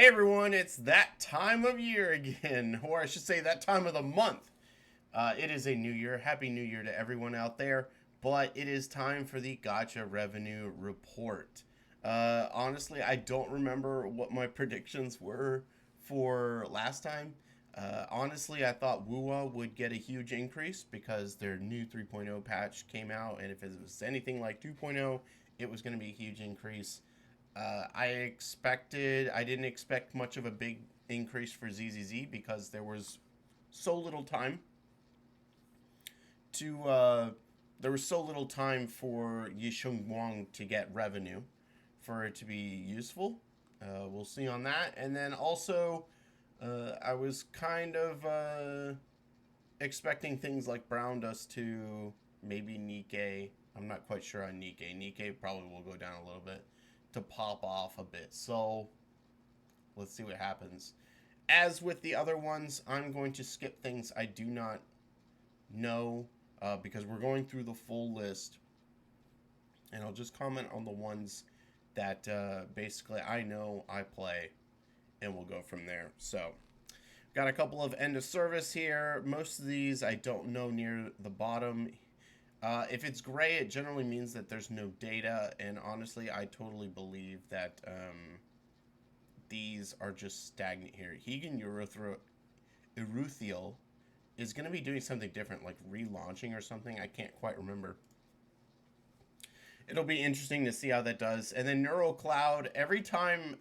Hey everyone, it's that time of year again, or I should say that time of the month. It is a new year. Happy New Year to everyone out there. But it is time for the Gacha Revenue Report. Honestly, I don't remember what my predictions were for last time. Honestly, I thought Wuwa would get a huge increase because their new 3.0 patch came out, and if it was anything like 2.0, it was going to be a huge increase. I didn't expect much of a big increase for ZZZ because there was so little time to there was so little time for Yisheng Wang to get revenue for it to be useful. We'll see on that. And then also, I was kind of expecting things like Brown Dust to maybe Nikkei. I'm not quite sure on Nikkei. Nikkei probably will go down a little bit to pop off a bit. So let's see what happens. As with the other ones, I'm going to skip things I do not know because we're going through the full list. And I'll just comment on the ones that basically I know I play, and we'll go from there. So, got a couple of end of service here. Most of these I don't know near the bottom. If it's gray, it generally means that there's no data, and honestly, I totally believe that these are just stagnant here. Hegan Eruthiel is going to be doing something different, like relaunching or something. I can't quite remember. It'll be interesting to see how that does. And then NeuroCloud, every time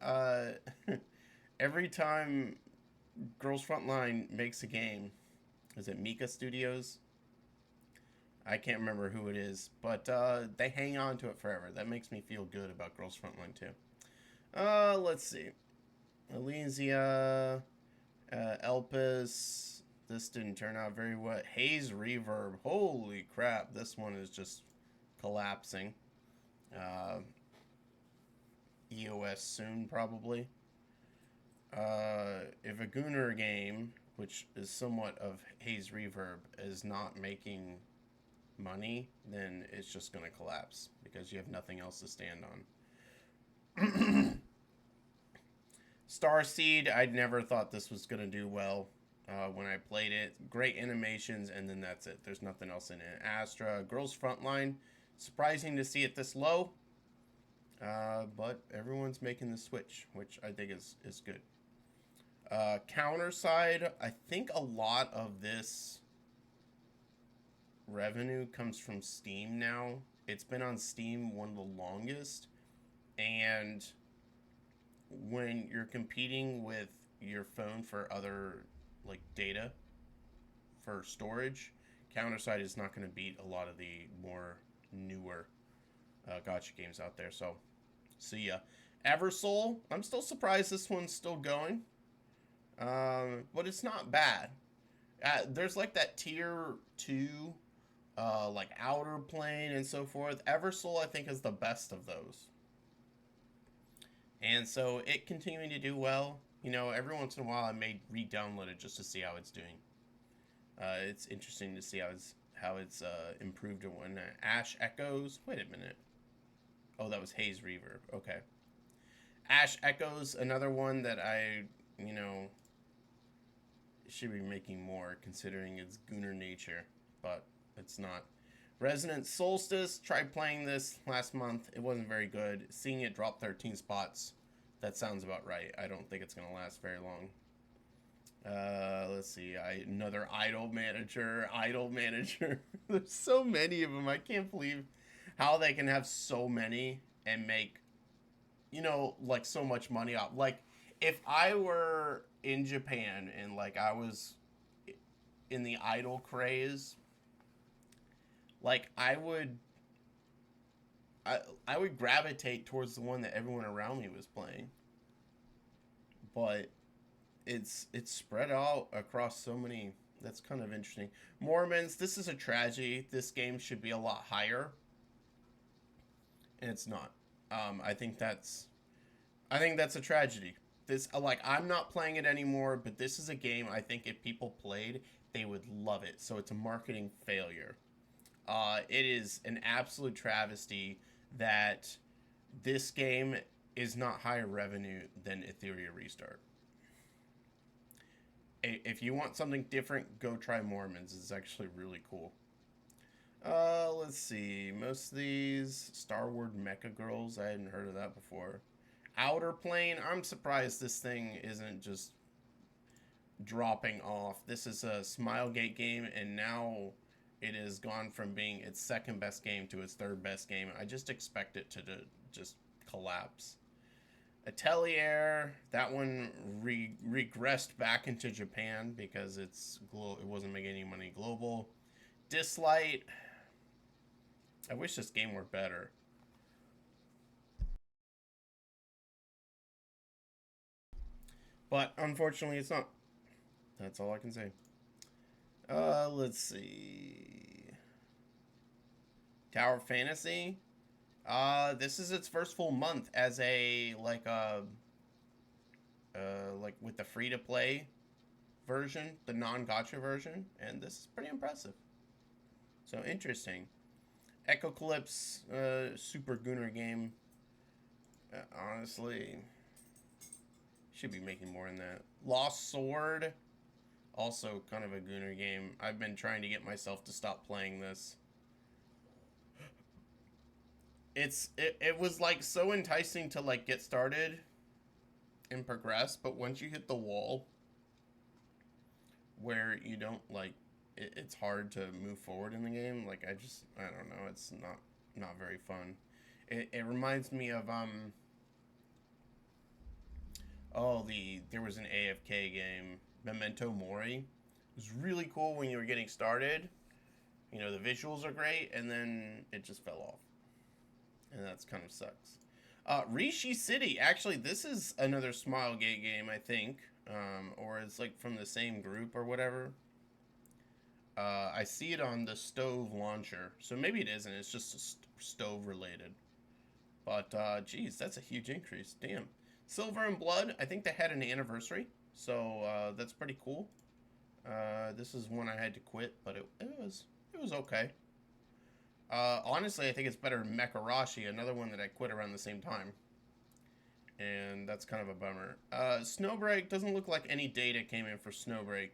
Girls Frontline makes a game, is it Mika Studios? I can't remember who it is, but they hang on to it forever. That makes me feel good about Girls Frontline too. Let's see. Elysia, Elpis. This didn't turn out very well. Haze Reverb. Holy crap, this one is just collapsing. EOS soon, probably. If a Gunner game, which is somewhat of Haze Reverb, is not making money, then it's just going to collapse because you have nothing else to stand on. Starseed, I never thought this was going to do well when I played it. Great animations, and then that's it. There's nothing else in it. Astra, Girls Frontline, surprising to see it this low, but everyone's making the switch, which I think is good. Counter side, I think a lot of this revenue comes from Steam now. It's been on Steam one of the longest, and when you're competing with your phone for other like data for storage, Counterside is not going to beat a lot of the more newer gotcha games out there. So, see ya. Eversoul, I'm still surprised this one's still going, but it's not bad. There's like that tier 2 like Outer Plane and so forth. Eversoul, I think, is the best of those. And so it continuing to do well. You know, every once in a while I may re-download it just to see how it's doing. It's interesting to see how it's improved when Ash Echoes. Wait a minute. Oh, that was Haze Reverb. Okay. Ash Echoes, another one that I, should be making more considering its Gunner nature, but it's not. Resonant Solstice, tried playing this last month. It wasn't very good. Seeing it drop 13 spots, that sounds about right. I don't think it's going to last very long. Let's see. Another Idol Manager. There's so many of them. I can't believe how they can have so many and make, like so much money off. Like, if I were in Japan and like I was in the Idol craze, like I would gravitate towards the one that everyone around me was playing. But it's spread out across so many. That's kind of interesting. Mormons, this is a tragedy. This game should be a lot higher, and it's not. I think that's a tragedy. This like I'm not playing it anymore, but this is a game I think if people played, they would love it. So it's a marketing failure. It is an absolute travesty that this game is not higher revenue than Ethereum Restart. If you want something different, go try Mormons. It's actually really cool. Let's see. Most of these Star Wars Mecha Girls, I hadn't heard of that before. Outer Plane, I'm surprised this thing isn't just dropping off. This is a Smilegate game, and now it has gone from being its second best game to its third best game. I just expect it to just collapse. Atelier, that one regressed back into Japan because it wasn't making any money global. Dislight, I wish this game were better. But unfortunately, it's not. That's all I can say. Let's see. Tower Fantasy. This is its first full month as a like with the free to play version, the non-gacha version, and this is pretty impressive. So interesting. Echocalypse, super Gooner game. Honestly, should be making more than that. Lost Sword, also kind of a Gooner game. I've been trying to get myself to stop playing this. It was like so enticing to like get started and progress, but once you hit the wall where you don't like it's hard to move forward in the game, like I don't know, it's not very fun. It reminds me of there was an AFK game, Memento Mori. It was really cool when you were getting started. You know, the visuals are great, and then it just fell off. And that's kind of sucks. Rishi City. Actually, this is another Smilegate game, I think. Or it's like from the same group or whatever. I see it on the Stove launcher. So maybe it isn't. It's just Stove related. But, geez, that's a huge increase. Damn. Silver and Blood. I think they had an anniversary. So, that's pretty cool. This is one I had to quit, but it was okay. Honestly, I think it's better than Mekarashi, another one that I quit around the same time. And that's kind of a bummer. Snowbreak, doesn't look like any data came in for Snowbreak.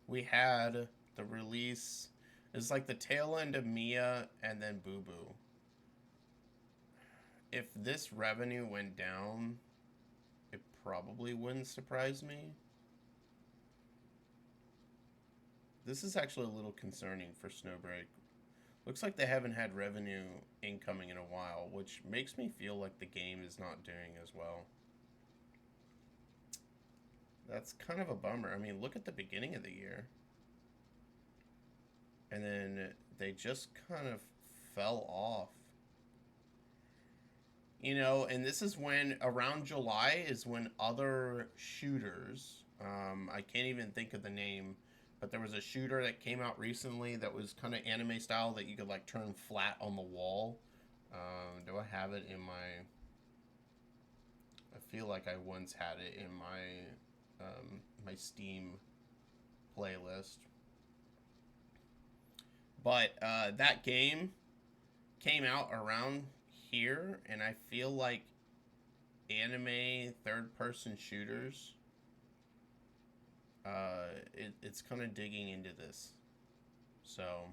We had the release. It's like the tail end of Mia and then Boo Boo. If this revenue went down, it probably wouldn't surprise me. This is actually a little concerning for Snowbreak. Looks like they haven't had revenue incoming in a while, which makes me feel like the game is not doing as well. That's kind of a bummer. I mean, look at the beginning of the year. And then they just kind of fell off. You know, and this is when, around July, is when other shooters, I can't even think of the name, but there was a shooter that came out recently that was kind of anime style that you could, like, turn flat on the wall. Do I have it in my... I feel like I once had it in my Steam playlist. But that game came out around here, and I feel like anime third-person shooters, it's kind of digging into this. So,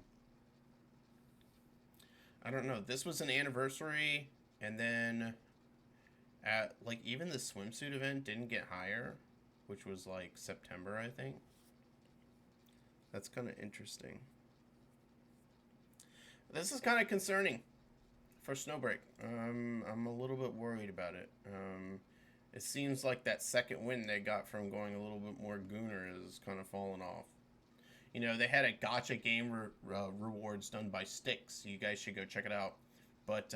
I don't know. This was an anniversary, and then at like even the swimsuit event didn't get higher, which was like September, I think. That's kind of interesting. This is kind of concerning for Snowbreak. I'm a little bit worried about it. It seems like that second win they got from going a little bit more Gooner is kind of falling off. You know, they had a gacha game rewards done by Styx. You guys should go check it out. But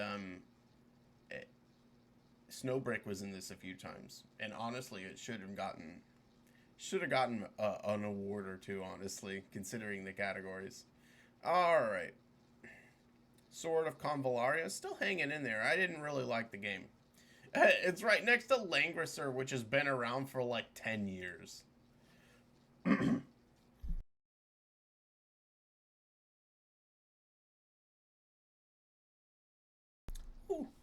Snowbreak was in this a few times, and honestly, it should have gotten an award or two. Honestly, considering the categories. All right. Sword of Convallaria, still hanging in there. I didn't really like the game. It's right next to Langrisser, which has been around for like 10 years. Ooh,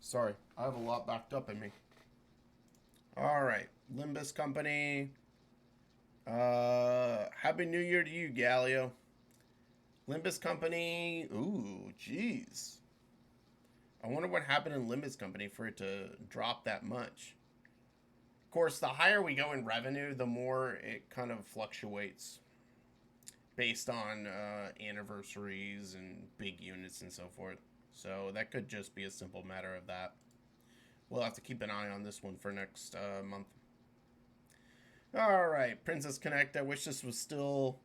sorry, I have a lot backed up in me. All right, Limbus Company. Happy New Year to you, Galio. Limbus Company. Ooh, jeez. I wonder what happened in Limbus Company for it to drop that much. Of course, the higher we go in revenue, the more it kind of fluctuates based on anniversaries and big units and so forth. So that could just be a simple matter of that. We'll have to keep an eye on this one for next month. All right, Princess Connect. I wish this was still.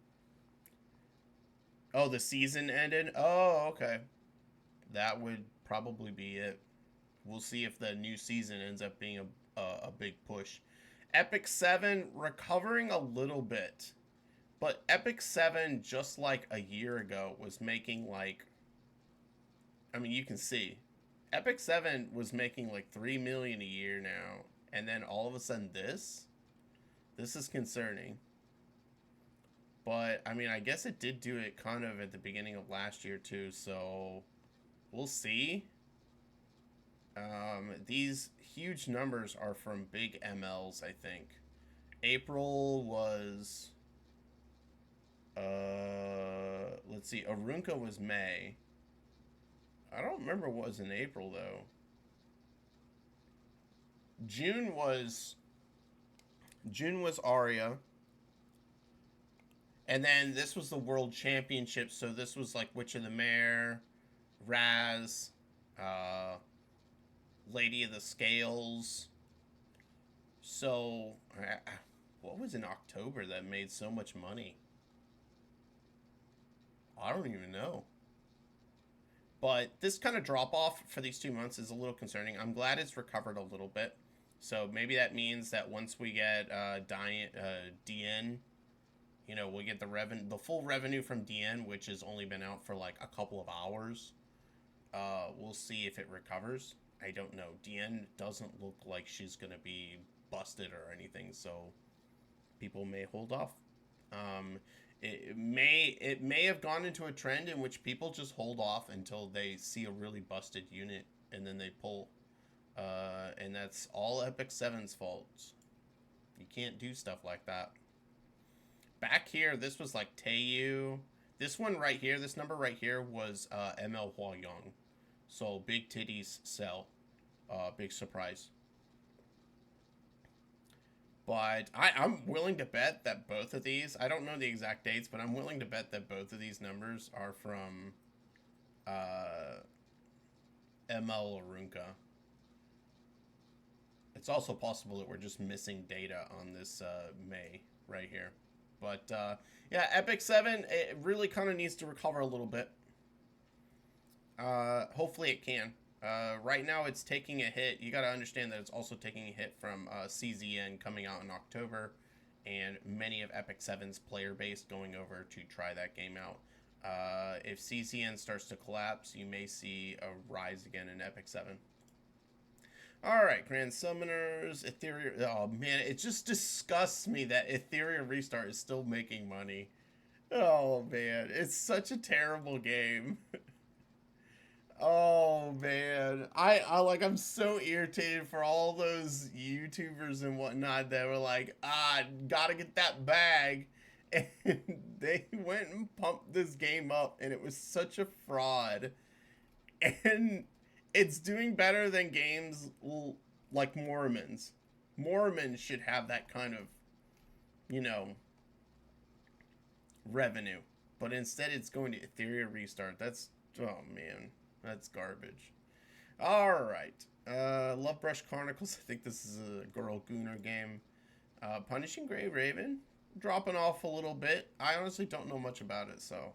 Oh, the season ended? Oh, okay. That would probably be it. We'll see if the new season ends up being a big push. Epic 7 recovering a little bit. But Epic 7, just like a year ago, was making like. I mean, you can see. Epic 7 was making like 3 million a year now. And then all of a sudden this? This is concerning. But, I mean, I guess it did do it kind of at the beginning of last year too, so we'll see. These huge numbers are from big MLs, I think. April was... let's see, Arunca was May. I don't remember what was in April, though. June was Aria. And then this was the World Championship, so this was like Witch of the Mare, Raz, uh, Lady of the Scales. So, what was in October that made so much money? I don't even know. But this kind of drop off for these 2 months is a little concerning. I'm glad it's recovered a little bit. So maybe that means that once we get DN, you know, we'll get the full revenue from DN, which has only been out for like a couple of hours. We'll see if it recovers. I don't know. DN doesn't look like she's gonna be busted or anything, so people may hold off. It may have gone into a trend in which people just hold off until they see a really busted unit and then they pull. And that's all Epic 7's fault. You can't do stuff like that. Back here, this was like Taeyu. This one right here, this number right here was ML Hua-Young. So big titties sell. Big surprise. But I'm willing to bet that both of these, I don't know the exact dates, but I'm willing to bet that both of these numbers are from ML Arunca. It's also possible that we're just missing data on this May right here. But yeah, Epic 7, it really kind of needs to recover a little bit. Hopefully it can. Right now it's taking a hit. You got to understand that it's also taking a hit from CZN coming out in October and many of Epic 7's player base going over to try that game out. If CZN starts to collapse, you may see a rise again in Epic 7. Alright, Grand Summoners, Ethereal... Oh, man, it just disgusts me that Ethereal Restart is still making money. Oh, man, it's such a terrible game. Oh, man. I'm so irritated for all those YouTubers and whatnot that were like, gotta get that bag. And they went and pumped this game up, and it was such a fraud. And... it's doing better than games like Mormons. Mormons should have that kind of, you know, revenue. But instead it's going to Ethereal Restart. That's, oh man, that's garbage. Alright. Love Brush Chronicles. I think this is a Girl Gooner game. Punishing Grey Raven. Dropping off a little bit. I honestly don't know much about it, so...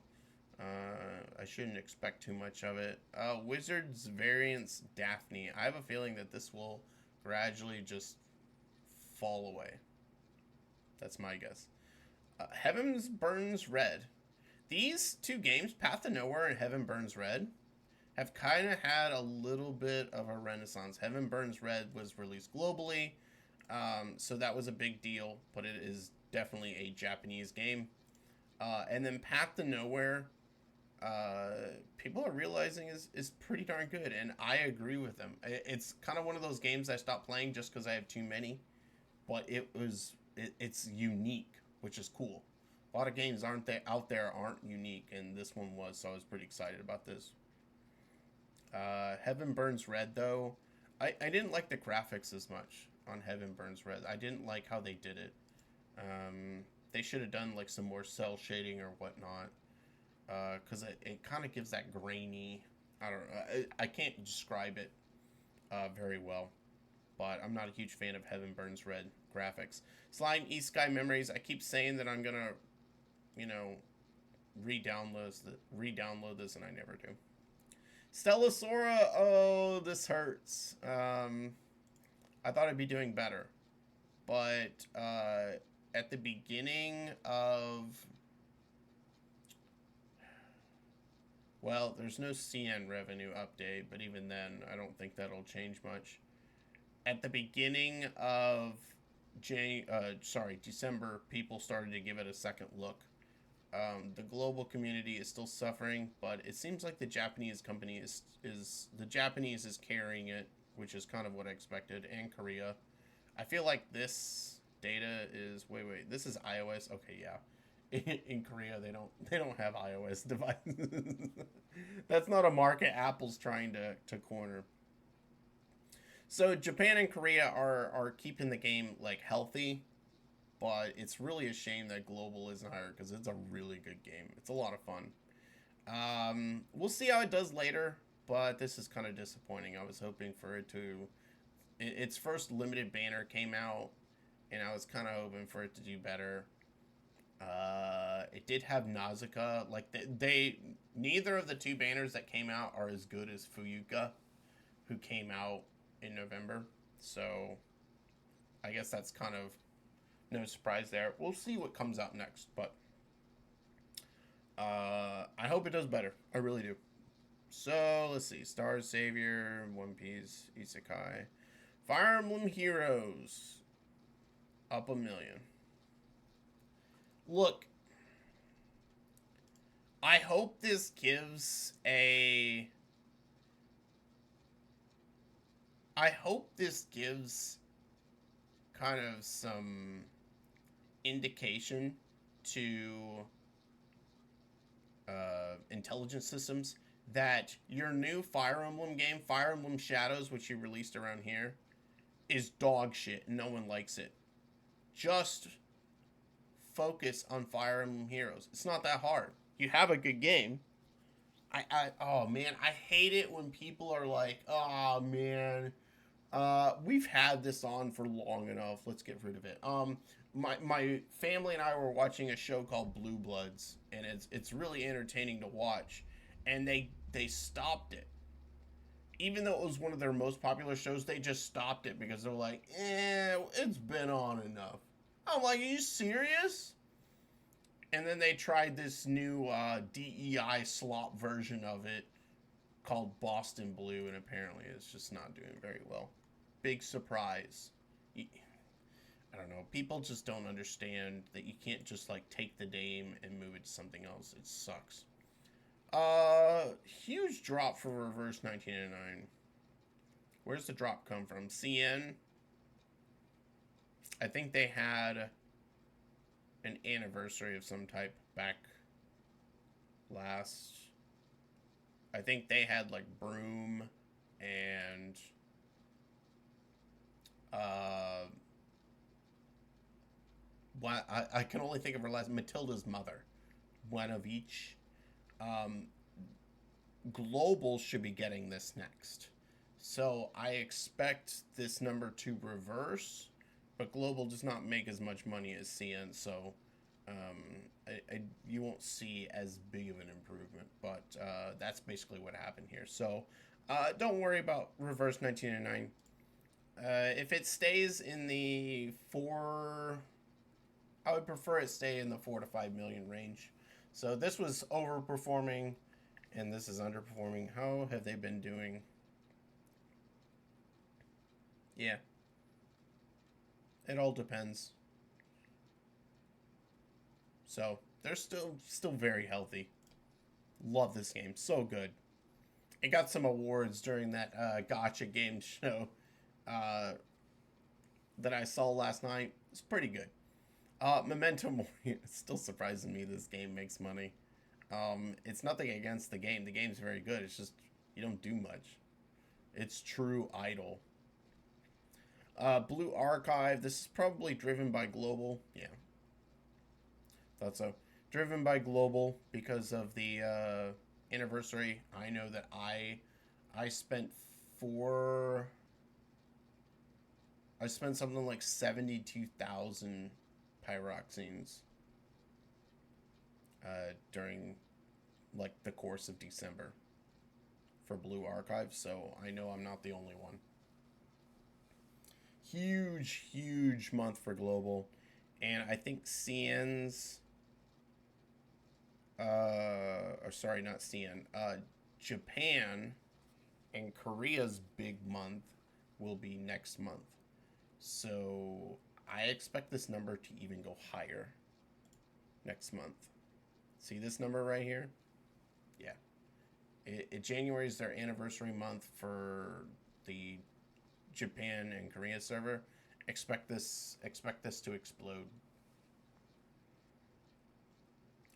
I shouldn't expect too much of it. Wizards Variants Daphne. I have a feeling that this will gradually just fall away. That's my guess. Heaven Burns Red. These two games, Path to Nowhere and Heaven Burns Red, have kind of had a little bit of a renaissance. Heaven Burns Red was released globally, so that was a big deal, but it is definitely a Japanese game. And then Path to Nowhere, people are realizing is pretty darn good, and I agree with them. It's kind of one of those games I stopped playing just because I have too many, but it's unique, which is cool. A lot of games out there aren't unique, and this one was, so I was pretty excited about this. Heaven Burns Red, though, I didn't like the graphics as much on Heaven Burns Red. I didn't like how they did it. They should have done like some more cell shading or whatnot, because it kind of gives that grainy. I don't know. I can't describe it very well, but I'm not a huge fan of Heaven Burns Red graphics. Slime East Sky Memories. I keep saying that I'm gonna, you know, re-download this, and I never do. Stellasora, oh, this hurts. I thought I'd be doing better, but at the beginning of, well, there's no CN revenue update, but even then, I don't think that'll change much. At the beginning of December, people started to give it a second look. The global community is still suffering, but it seems like the Japanese company is carrying it, which is kind of what I expected, and Korea. I feel like this data is wait, this is iOS. Okay, yeah. In Korea, they don't have iOS devices. That's not a market Apple's trying to corner. So Japan and Korea are keeping the game like healthy, but it's really a shame that global isn't higher because it's a really good game. It's a lot of fun. We'll see how it does later, but this is kind of disappointing. I was hoping for it to. Its first limited banner came out, and I was kind of hoping for it to do better. It did have Nausicaa. Like they neither of the two banners that came out are as good as Fuyuka, who came out in November. So I guess that's kind of no surprise there. We'll see what comes out next, but I hope it does better. I really do. So let's see: Star Savior, One Piece, Isekai, Fire Emblem Heroes, up 1 million. Look, I hope this gives kind of some indication to intelligence systems that your new Fire Emblem game, Fire Emblem Shadows, which you released around here, is dog shit. No one likes it. Just focus on Fire Emblem Heroes. It's not that hard. You have a good game. Oh man, I hate it when people are like, oh man, we've had this on for long enough. Let's get rid of it. My family and I were watching a show called Blue Bloods, and it's really entertaining to watch. And they stopped it, even though it was one of their most popular shows. They just stopped it because they're like, it's been on enough. I'm like, are you serious? And then they tried this new DEI slop version of it called Boston Blue, and apparently it's just not doing very well. Big surprise. I don't know. People just don't understand that you can't just like take the name and move it to something else. It sucks. Huge drop for Reverse 1999. Where's the drop come from? CN. I think they had an anniversary of some type back last. I think they had like Broom and I can only think of her last, Matilda's mother. One of each. Global should be getting this next. So I expect this number to reverse, but Global does not make as much money as CN, so you won't see as big of an improvement, but that's basically what happened here. So don't worry about Reverse 1999. If it stays in the I would prefer it stay in the 4 to 5 million range. So this was overperforming, and this is underperforming. How have they been doing? Yeah. It all depends. So they're still very healthy. Love this game, so good. It got some awards during that Gacha game show uh, that I saw last night. It's pretty good. Memento Mori. It's still surprising me this game makes money. It's nothing against the game. The game's very good. It's just you don't do much. It's true idle. Blue Archive. This is probably driven by Global. Yeah, thought so. Driven by Global because of the anniversary. I know that I spent four. I spent something like 72,000 pyroxenes during like the course of December for Blue Archive, so I know I'm not the only one. Huge month for Global, and I think CN's or sorry, not CN, Japan and Korea's big month will be next month. So I expect this number to even go higher next month. See this number right here? Yeah. January is their anniversary month for the Japan and Korea server. Expect this to explode.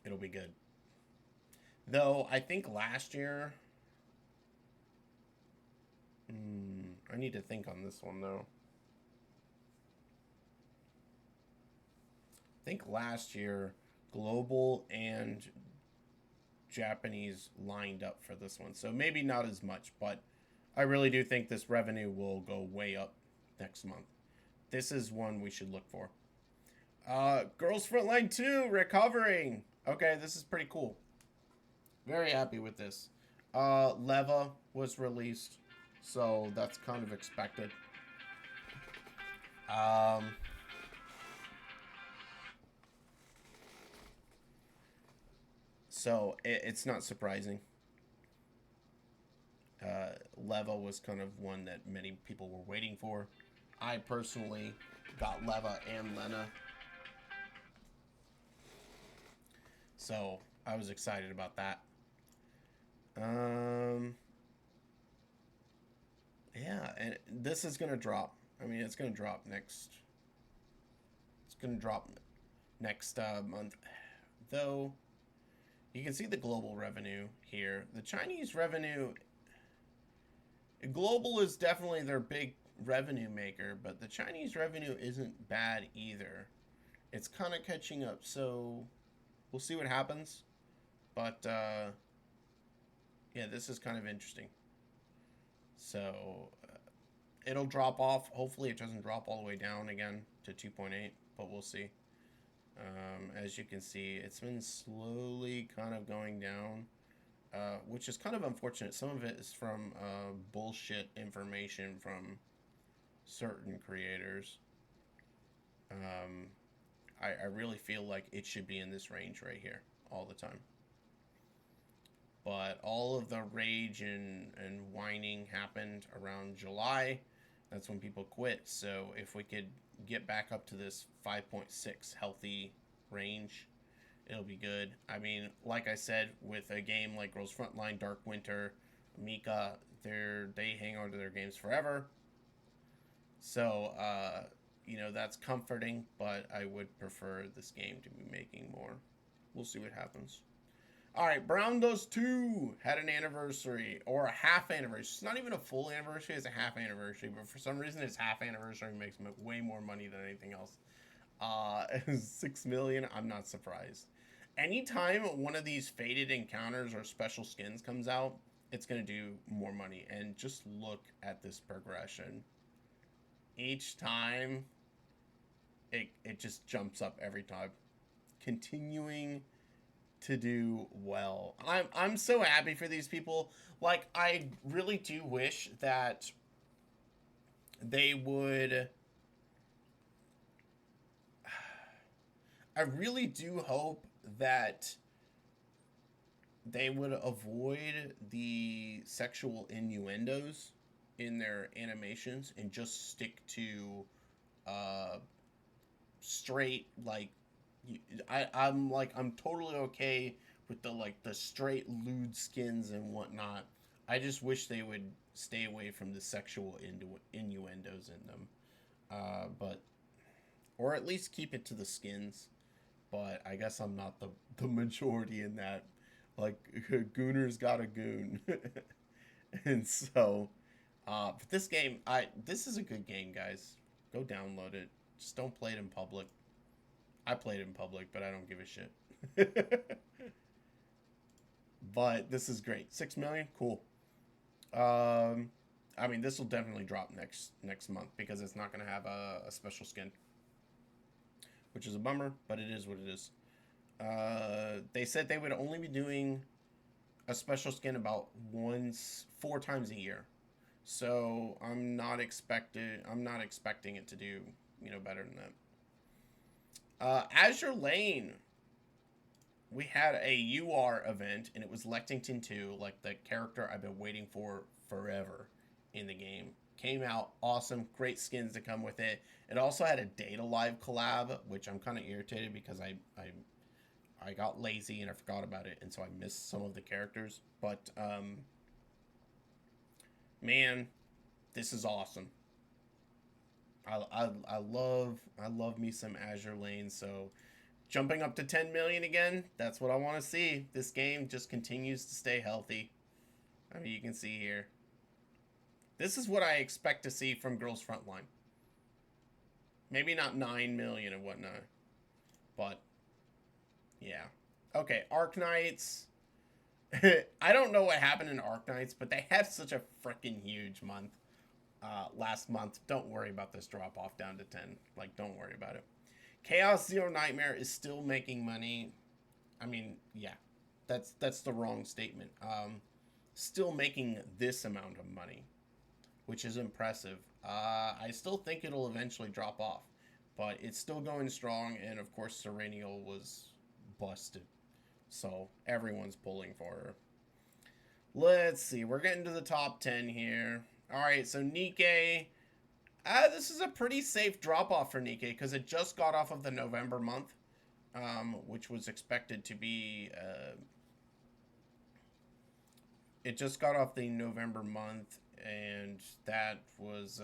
It'll be good. Though I think last year, I need to think on this one though. I think last year Global and Japanese lined up for this one, so maybe not as much, but I really do think this revenue will go way up next month. This is one we should look for. Girls Frontline 2 recovering. Okay, this is pretty cool. Very happy with this. Leva was released, so that's kind of expected. So it's not surprising. Leva was kind of one that many people were waiting for. I personally got Leva and Lena, so I was excited about that. Yeah, and this is gonna drop. I mean, it's gonna drop next. It's gonna drop next month, though. You can see the global revenue here. The Chinese revenue. Global is definitely their big revenue maker, but the Chinese revenue isn't bad either. It's kind of catching up, so we'll see what happens. But yeah, this is kind of interesting. So it'll drop off. Hopefully it doesn't drop all the way down again to 2.8, but we'll see. As you can see, it's been slowly kind of going down, which is kind of unfortunate. Some of it is from bullshit information from certain creators. I really feel like it should be in this range right here all the time. But all of the rage and whining happened around July. That's when people quit. So if we could get back up to this 5.6 healthy range, it'll be good. I mean, like I said, with a game like Girls Frontline, Dark Winter, Mika, they hang on to their games forever. So, you know, that's comforting, but I would prefer this game to be making more. We'll see what happens. All right, Brown Goes 2 had an anniversary, or a half anniversary. It's not even a full anniversary, it's a half anniversary, but for some reason its half anniversary makes way more money than anything else. 6 million, I'm not surprised. Anytime one of these faded encounters or special skins comes out, it's going to do more money. And just look at this progression. Each time, it just jumps up every time. Continuing to do well. I'm so happy for these people. Like, I really do wish that they would. I really do hope that they would avoid the sexual innuendos in their animations and just stick to straight, like, I'm totally okay with the like the straight lewd skins and whatnot. I just wish they would stay away from the sexual innuendos in them. But or at least keep it to the skins. But I guess I'm not the majority in that. Like Gooner's got a goon, and so but this is a good game, guys. Go download it. Just don't play it in public. I played it in public, but I don't give a shit. But this is great. 6 million, cool. I mean, this will definitely drop next month because it's not going to have a special skin, which is a bummer, but it is what it is. They said they would only be doing a special skin about 4 times a year, so I'm not expecting it to do better than that. Azure Lane, we had a UR event, and it was Lexington 2, like the character I've been waiting for forever in the game. Came out awesome, great skins to come with it. It also had a Data Live collab, which I'm kind of irritated because I got lazy and I forgot about it, and so I missed some of the characters. But man, this is awesome. I love me some Azure Lane. So jumping up to 10 million again, that's what I want to see. This game just continues to stay healthy. I mean, you can see here. This is what I expect to see from Girls Frontline. Maybe not 9 million and whatnot, but yeah. Okay, Arknights. I don't know what happened in Arknights, but they had such a freaking huge month last month. Don't worry about this drop off down to 10. Like, don't worry about it. Chaos Zero Nightmare is still making money. I mean, yeah, that's the wrong statement. Still making this amount of money, which is impressive. I still think it'll eventually drop off, but it's still going strong. And of course, Serenial was busted, so everyone's pulling for her. Let's see, we're getting to the top 10 here. All right, so Nikke. This is a pretty safe drop off for Nikke because it just got off of the November month, which was expected to be. It just got off the November month, and that was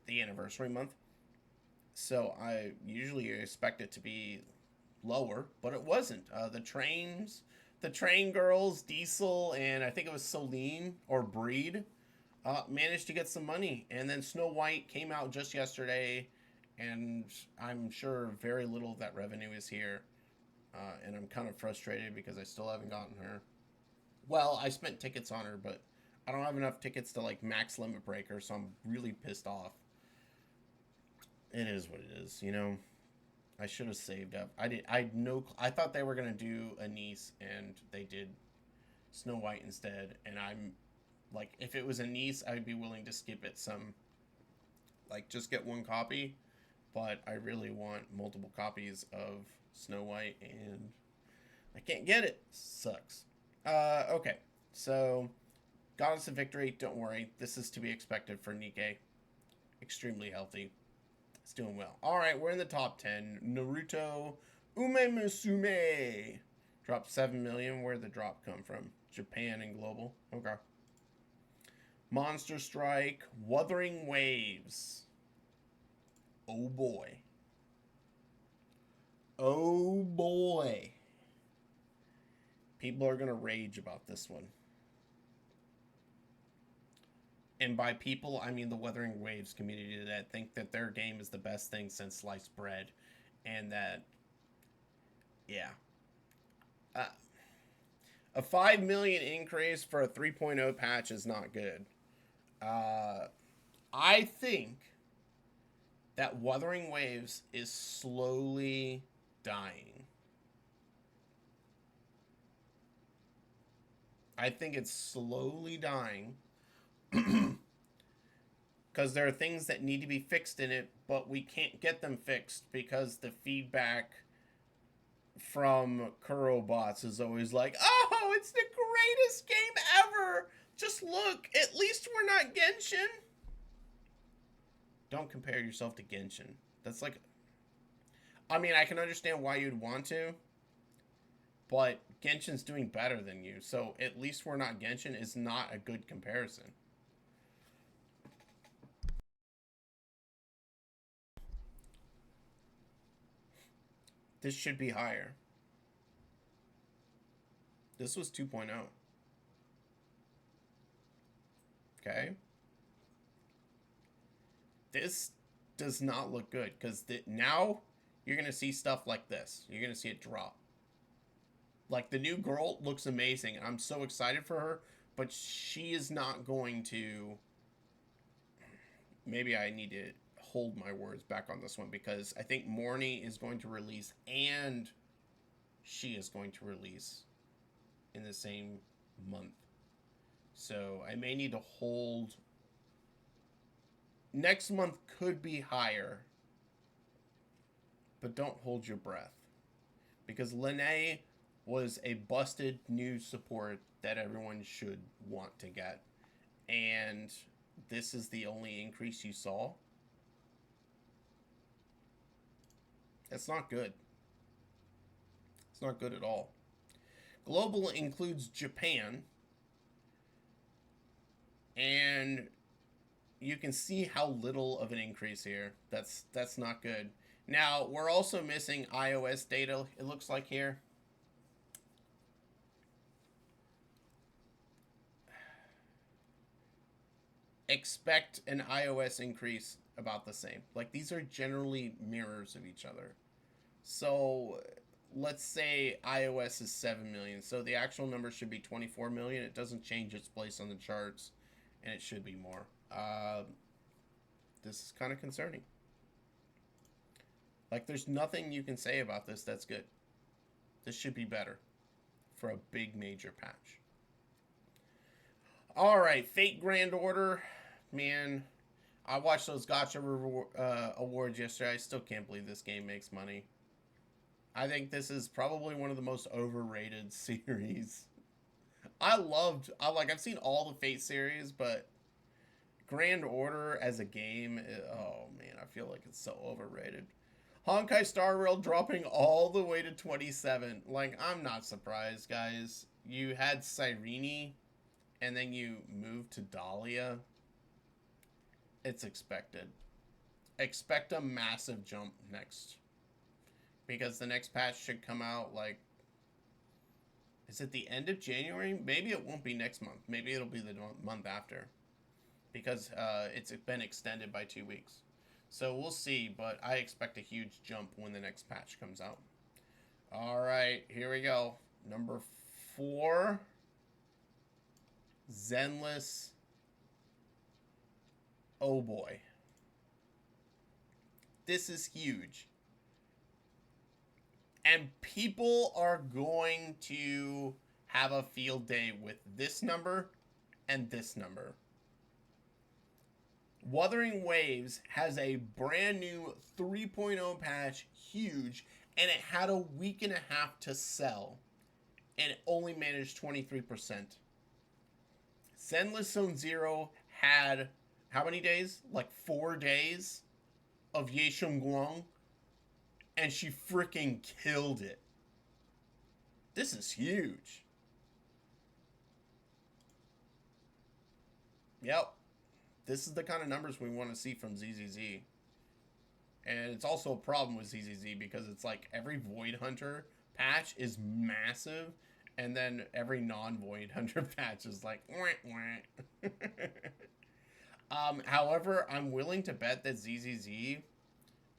the anniversary month. So I usually expect it to be lower, but it wasn't. The train girls, Diesel, and I think it was Celine or Breed, managed to get some money. And then Snow White came out just yesterday, and I'm sure very little of that revenue is here. And I'm kind of frustrated because I still haven't gotten her. Well, I spent tickets on her, but I don't have enough tickets to like max limit break her, so I'm really pissed off. It is what it is, I should have saved up. I thought they were gonna do a niece, and they did Snow White instead. And I'm like, if it was a niece, I'd be willing to skip it some, like just get one copy. But I really want multiple copies of Snow White, and I can't get it. Sucks. Okay, so Goddess of Victory, don't worry. This is to be expected for Nikke. Extremely healthy. It's doing well. All right, we're in the top 10. Naruto Ume Musume dropped 7 million. Where'd the drop come from? Japan and global. Okay. Monster Strike Wuthering Waves. Oh boy. Oh boy. People are going to rage about this one. And by people, I mean the Wuthering Waves community that think that their game is the best thing since sliced bread. And that, yeah. A 5 million increase for a 3.0 patch is not good. I think that Wuthering Waves is slowly dying. I think it's slowly dying because there are things that need to be fixed in it, but we can't get them fixed because the feedback from Kurobots is always like, oh, it's the greatest game ever. Just look, at least we're not Genshin. Don't compare yourself to Genshin. That's like, I mean, I can understand why you'd want to, but Genshin's doing better than you, so at least we're not Genshin is not a good comparison. This should be higher. This was 2.0. Okay? This does not look good because now you're going to see stuff like this. You're going to see it drop. Like, the new girl looks amazing. I'm so excited for her, but she is not going to... Maybe I need to hold my words back on this one because I think Morny is going to release and she is going to release in the same month. So I may need to hold. Next month could be higher, but don't hold your breath because Lene was a busted new support that everyone should want to get, and this is the only increase you saw. That's not good. It's not good at all. Global includes Japan, and you can see how little of an increase here. That's not good. Now, we're also missing iOS data, it looks like here. Expect an iOS increase about the same. Like, these are generally mirrors of each other. So, let's say iOS is 7 million. So, the actual number should be 24 million. It doesn't change its place on the charts, and it should be more. This is kind of concerning. Like, there's nothing you can say about this that's good. This should be better for a big major patch. All right, Fate Grand Order. Man, I watched those Gacha awards yesterday. I still can't believe this game makes money. I think this is probably one of the most overrated series. I've seen all the Fate series, but Grand Order as a game, oh man, I feel like it's so overrated. Honkai Star Rail dropping all the way to 27. Like, I'm not surprised, guys. You had Cyrene, and then you moved to Dahlia. It's expected. Expect a massive jump next. Because the next patch should come out, like... Is it the end of January? Maybe it won't be next month. Maybe it'll be the month after. Because it's been extended by 2 weeks. So we'll see, but I expect a huge jump when the next patch comes out. Alright, here we go. Number 4. Zenless. Oh boy. This is huge. And people are going to have a field day with this number and this number. Wuthering Waves has a brand new 3.0 patch, huge, and it had a week and a half to sell, and it only managed 23%. Zenless Zone Zero had how many days? Like 4 days of Yeshun Guang, and she freaking killed it. This is huge. Yep. This is the kind of numbers we want to see from ZZZ. And it's also a problem with ZZZ because it's like every Void Hunter patch is massive, and then every non-Void Hunter patch is like, wah, wah. However, I'm willing to bet that ZZZ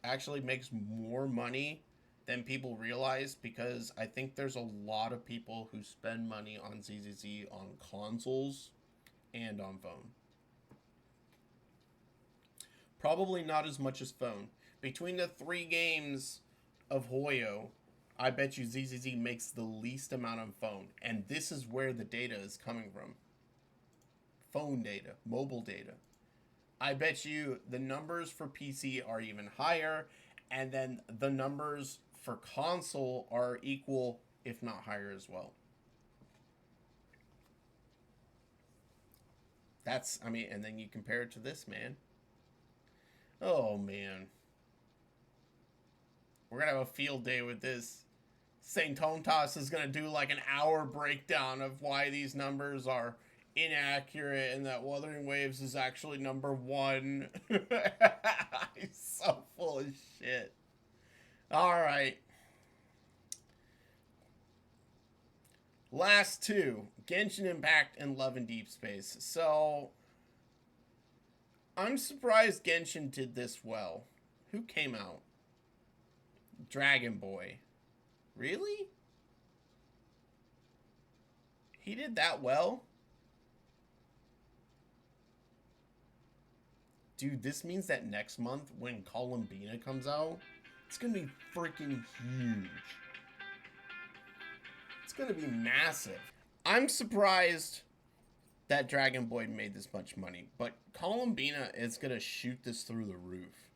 actually makes more money than people realize because I think there's a lot of people who spend money on ZZZ on consoles and on phone. Probably not as much as phone. Between the 3 games of Hoyo, I bet you ZZZ makes the least amount on phone. And this is where the data is coming from. Phone data, mobile data. I bet you the numbers for PC are even higher, and then the numbers for console are equal, if not higher as well. That's, I mean, and then you compare it to this, man. Oh, man. We're gonna have a field day with this. St. Tontas is gonna do like an hour breakdown of why these numbers are inaccurate and that Wuthering Waves is actually number one. He's so full of shit. Alright. Last two. Genshin Impact and Love and Deep Space. So, I'm surprised Genshin did this well. Who came out? Dragon Boy. Really? He did that well? Dude, this means that next month when Columbina comes out, it's gonna be freaking huge. It's gonna be massive. I'm surprised that Dragon Boy made this much money, but Columbina is gonna shoot this through the roof.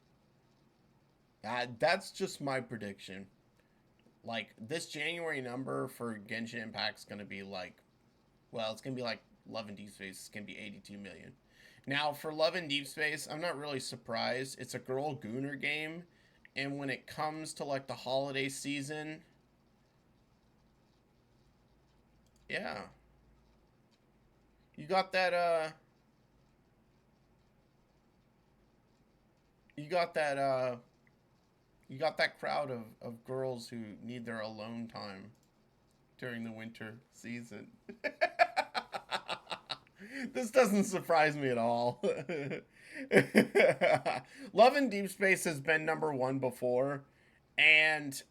That's just my prediction. Like, this January number for Genshin Impact is gonna be like, well, it's gonna be like Love and Deep Space. It's gonna be 82 million. Now, for Love and Deep Space, I'm not really surprised. It's a girl Gooner game, and when it comes to like the holiday season, yeah, you got that. You got that. You got that crowd of girls who need their alone time during the winter season. This doesn't surprise me at all. Love and Deep Space has been number one before, and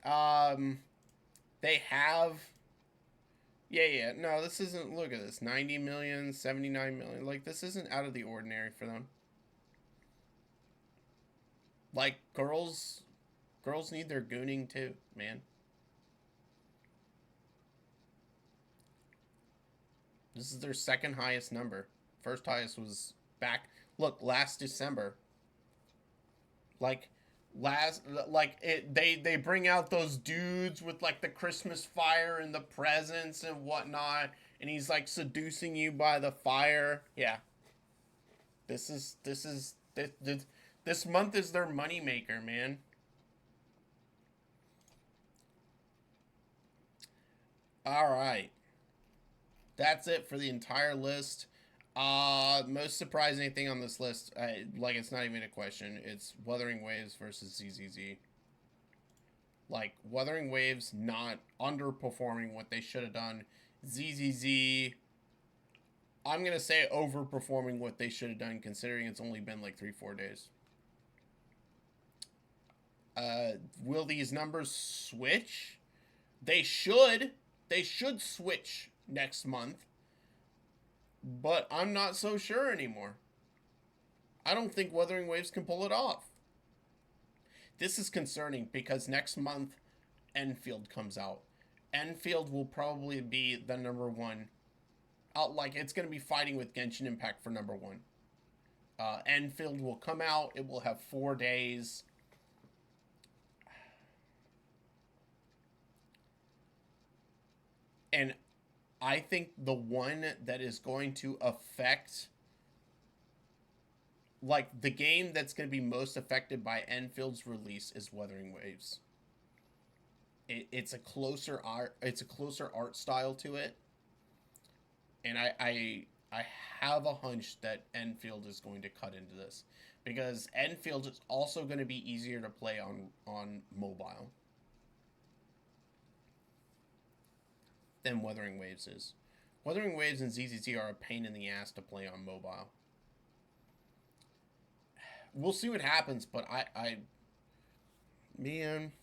they have. Yeah. No, this isn't. Look at this: 90 million, 79 million. Like, this isn't out of the ordinary for them. Like, girls need their gooning too, man. This is their second highest number. First highest was back. Look, last December. Like, they bring out those dudes with like the Christmas fire and the presents and whatnot, and he's like seducing you by the fire. Yeah. This month is their moneymaker, man. All right. That's it for the entire list. Most surprising thing on this list, like, it's not even a question. It's Wuthering Waves versus ZZZ. Like, Wuthering Waves not underperforming what they should have done. ZZZ, I'm gonna say overperforming what they should have done, considering it's only been like 3-4 days. Will these numbers switch? They should. They should switch next month, but I'm not so sure anymore. I don't think Wuthering Waves can pull it off. This is concerning because next month Enfield comes out. Enfield will probably be the number one. Like, it's going to be fighting with Genshin Impact for number one. Enfield will come out. It will have 4 days. And I think the one that is going to affect, like, the game that's going to be most affected by Enfield's release is Wuthering Waves. It's a closer art style to it, and I have a hunch that Enfield is going to cut into this because Enfield is also going to be easier to play on mobile than Wuthering Waves is. Wuthering Waves and ZZZ are a pain in the ass to play on mobile. We'll see what happens, but man,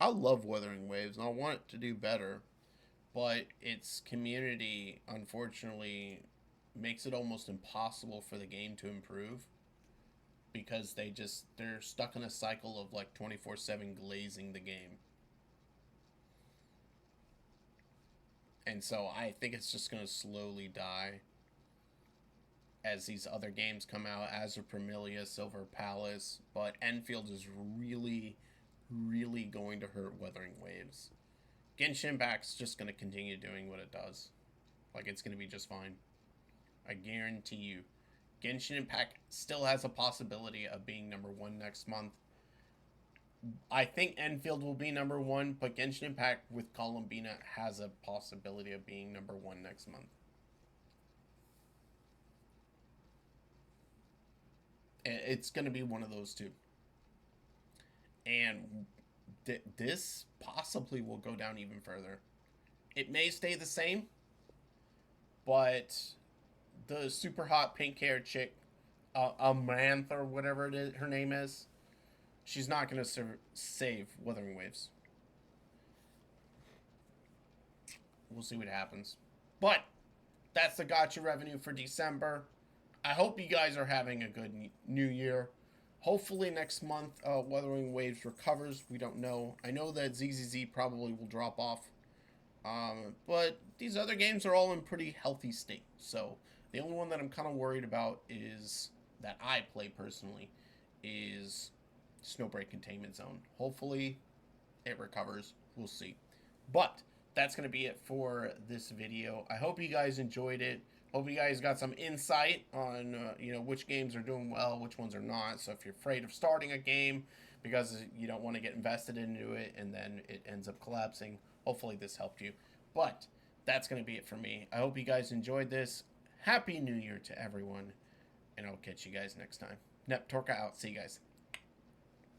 I love Wuthering Waves and I want it to do better, but its community, unfortunately, makes it almost impossible for the game to improve because they're stuck in a cycle of like 24/7 glazing the game. And so I think it's just going to slowly die as these other games come out, Azure Premilia, Silver Palace, but Enfield is really, really going to hurt Wuthering Waves. Genshin Impact's just going to continue doing what it does. Like, it's going to be just fine. I guarantee you. Genshin Impact still has a possibility of being number one next month. I think Enfield will be number one, but Genshin Impact with Columbina has a possibility of being number one next month. It's going to be one of those two. And this possibly will go down even further. It may stay the same, but the super hot pink haired chick, Amanth or whatever it is, her name is, she's not going to save Wuthering Waves. We'll see what happens. But that's the Gacha revenue for December. I hope you guys are having a good new year. Hopefully next month, Wuthering Waves recovers. We don't know. I know that ZZZ probably will drop off. But these other games are all in pretty healthy state. So the only one that I'm kind of worried about is, that I play personally, is Snowbreak Containment Zone. Hopefully it recovers. We'll see. But that's going to be it for this video. I hope you guys enjoyed it. Hope you guys got some insight on which games are doing well, which ones are not. So if you're afraid of starting a game because you don't want to get invested into it and then it ends up collapsing, hopefully this helped you. But that's going to be it for me. I hope you guys enjoyed this. Happy New Year to everyone, and I'll catch you guys next time. Neptorka out. See you guys.